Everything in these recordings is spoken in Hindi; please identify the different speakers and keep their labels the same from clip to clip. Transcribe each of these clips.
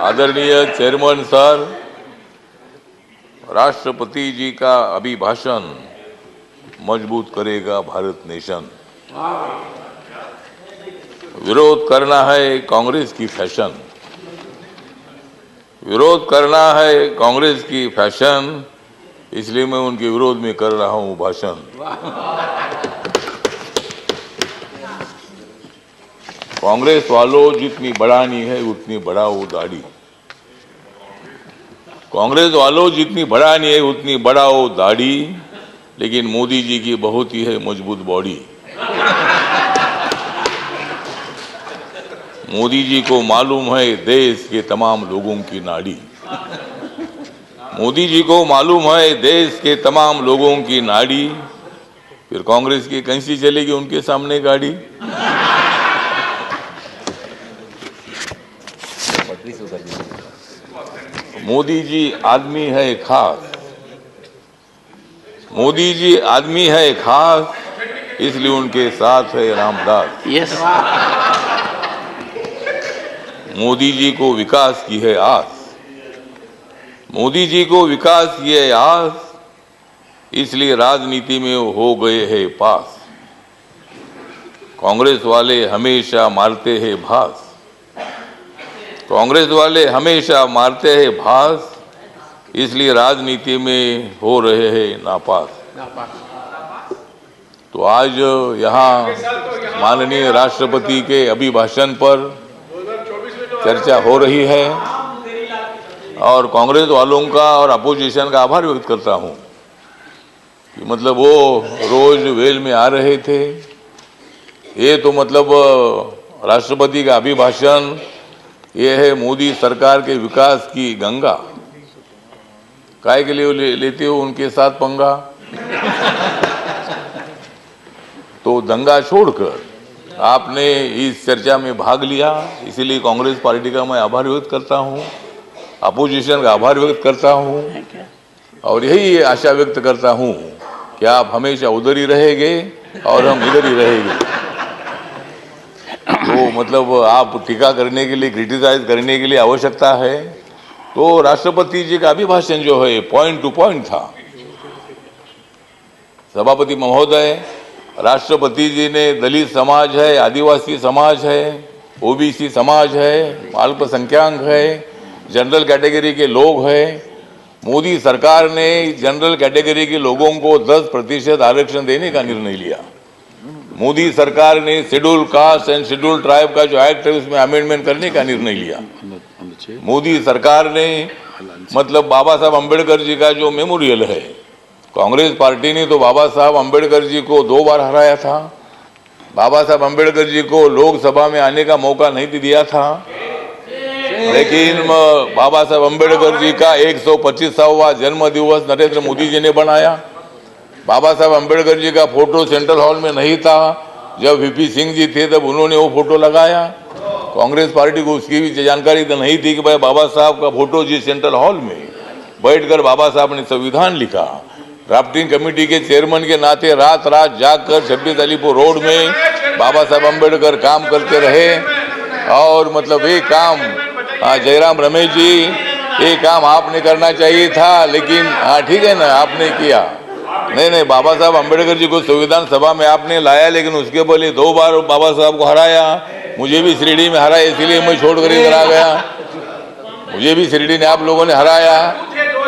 Speaker 1: आदरणीय चेयरमैन सर, राष्ट्रपति जी का अभिभाषण मजबूत करेगा भारत नेशन। विरोध करना है कांग्रेस की फैशन, विरोध करना है कांग्रेस की फैशन, इसलिए मैं उनके विरोध में कर रहा हूं भाषण। कांग्रेस वालों, जितनी बढ़ानी है उतनी बढ़ाओ दाढ़ी। कांग्रेस वालों, जितनी बढ़ानी है उतनी बढ़ाओ दाढ़ी, लेकिन मोदी जी की बहुत ही है मजबूत बॉडी। मोदी जी को मालूम है देश के तमाम लोगों की नाड़ी। मोदी जी को मालूम है देश के तमाम लोगों की नाड़ी, फिर कांग्रेस की कैसी चलेगी उनके सामने गाड़ी। मोदी जी आदमी है खास, मोदी जी आदमी है खास, इसलिए उनके साथ है रामदास।
Speaker 2: यस।
Speaker 1: मोदी जी को विकास की है आस, मोदी जी को विकास की है आस, इसलिए राजनीति में हो गए हैं पास। कांग्रेस वाले हमेशा मारते हैं भास, कांग्रेस वाले हमेशा मारते हैं भास, इसलिए राजनीति में हो रहे हैं नापास। तो आज यहाँ माननीय राष्ट्रपति के अभिभाषण पर चर्चा हो रही है और कांग्रेस वालों का और अपोजिशन का आभार व्यक्त करता हूँ कि मतलब वो रोज वेल में आ रहे थे। ये तो मतलब राष्ट्रपति का अभिभाषण ये है मोदी सरकार के विकास की गंगा। काय के लिए लेते हो उनके साथ पंगा? तो दंगा छोड़कर आपने इस चर्चा में भाग लिया, इसीलिए कांग्रेस पार्टी का मैं आभार व्यक्त करता हूं, अपोजिशन का आभार व्यक्त करता हूं और यही आशा व्यक्त करता हूं कि आप हमेशा उधर ही रहेंगे और हम इधर ही रहेंगे। तो मतलब आप टीका करने के लिए, क्रिटिसाइज करने के लिए आवश्यकता है तो राष्ट्रपति जी का अभिभाषण जो है पॉइंट टू पॉइंट था। सभापति महोदय, राष्ट्रपति जी ने दलित समाज है, आदिवासी समाज है, ओबीसी समाज है, अल्पसंख्यक है, जनरल कैटेगरी के लोग हैं। मोदी सरकार ने जनरल कैटेगरी के लोगों को 10% आरक्षण देने का निर्णय लिया। मोदी सरकार ने schedule caste and schedule tribe का जो एक्ट है उसमें अमेंडमेंट करने का निर्णय लिया। मोदी सरकार ने मतलब बाबा साहब अम्बेडकर जी का जो मेमोरियल है, कांग्रेस पार्टी ने तो बाबा साहब अम्बेडकर जी को 2 बार हराया था। बाबा साहब अम्बेडकर जी को लोकसभा में आने का मौका नहीं दिया था, लेकिन बाबा साहब अम्बेडकर जी का 125वां जन्म दिवस नरेंद्र मोदी जी ने बनाया। बाबा साहब अम्बेडकर जी का फोटो सेंट्रल हॉल में नहीं था, जब वीपी सिंह जी थे तब उन्होंने वो फोटो लगाया। कांग्रेस पार्टी को उसकी भी जानकारी तो नहीं थी कि भाई बाबा साहब का फोटो जी सेंट्रल हॉल में बैठकर बाबा साहब ने संविधान लिखा। ड्राफ्टिंग कमेटी के चेयरमैन के नाते रात रात जागकर 26 अलीपुर रोड में बाबा साहब अम्बेडकर काम करते रहे और मतलब ये काम जयराम रमेश जी, ये काम आपने करना चाहिए था, लेकिन ठीक है ना, आपने किया नहीं, बाबा साहब अम्बेडकर जी को संविधान सभा में आपने लाया, लेकिन उसके पहले 2 बार बाबा साहब को हराया। मुझे भी शिरडी में हराया, इसीलिए मैं छोड़कर इधर आ गया। मुझे भी शिरडी ने आप लोगों ने हराया,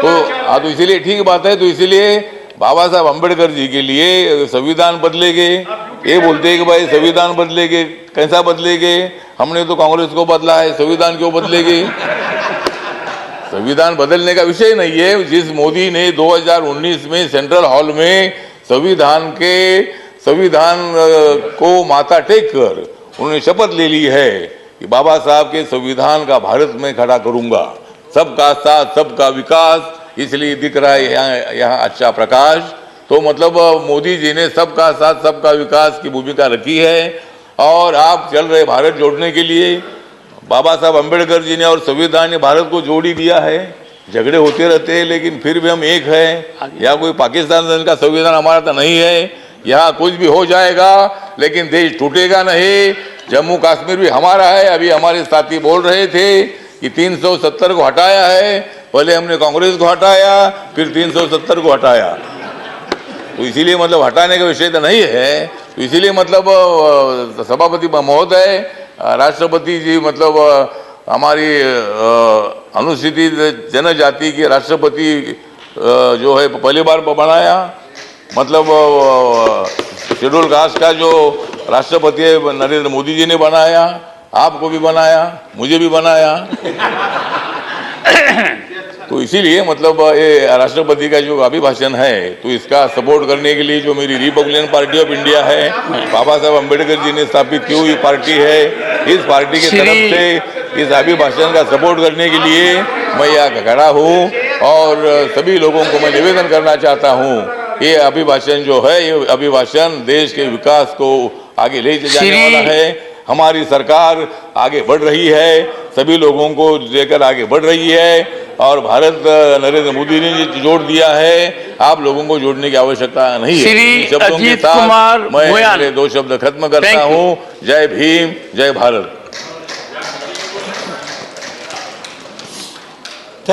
Speaker 1: तो इसीलिए ठीक बात है। तो इसीलिए बाबा साहब अम्बेडकर जी के लिए संविधान बदलेंगे, ये बोलते हैं कि भाई संविधान बदलेंगे, कैसा बदलेंगे? हमने तो कांग्रेस को बदला है, संविधान क्यों बदलेगी? संविधान बदलने का विषय नहीं है। जिस मोदी ने 2019 में सेंट्रल हॉल में संविधान को माथा टेक कर उन्होंने शपथ ले ली है कि बाबा साहब के संविधान का भारत में खड़ा करूंगा, सबका साथ सबका विकास, इसलिए दिख रहा है यहाँ अच्छा प्रकाश। तो मतलब मोदी जी ने सबका साथ सबका विकास की भूमिका रखी है और आप चल रहे भारत जोड़ने के लिए। बाबा साहब अम्बेडकर जी ने और संविधान ने भारत को जोड़ ही दिया है। झगड़े होते रहते हैं लेकिन फिर भी हम एक हैं। या कोई पाकिस्तान का संविधान हमारा तो नहीं है, यहाँ कुछ भी हो जाएगा लेकिन देश टूटेगा नहीं। जम्मू कश्मीर भी हमारा है। अभी हमारे साथी बोल रहे थे कि 370 को हटाया है। पहले हमने कांग्रेस को हटाया, फिर 370 को हटाया। तो इसीलिए मतलब हटाने का विषय तो नहीं है। तो इसीलिए मतलब सभापति महोदय, राष्ट्रपति जी मतलब हमारी अनुसूचित जनजाति के राष्ट्रपति जो है पहली बार बनाया। मतलब शेड्यूल कास्ट का जो राष्ट्रपति है नरेंद्र मोदी जी ने बनाया, आपको भी बनाया, मुझे भी बनाया। तो इसीलिए मतलब ये राष्ट्रपति का जो अभिभाषण है, तो इसका सपोर्ट करने के लिए जो मेरी रिपब्लिकन पार्टी ऑफ इंडिया है, बाबा साहब अम्बेडकर जी ने स्थापित की हुई पार्टी है, इस पार्टी की तरफ से इस अभिभाषण का सपोर्ट करने के लिए मैं यहाँ खड़ा हूँ। और सभी लोगों को मैं निवेदन करना चाहता हूँ, ये अभिभाषण जो है, ये अभिभाषण देश के विकास को आगे ले जाने वाला है। हमारी सरकार आगे बढ़ रही है, सभी लोगों को लेकर आगे बढ़ रही है। और भारत नरेंद्र मोदी ने जोड़ दिया है, आप लोगों को जोड़ने की आवश्यकता नहीं है। शब्दों के साथ मैं 2 शब्द खत्म करता हूँ। जय भीम, जय भारत।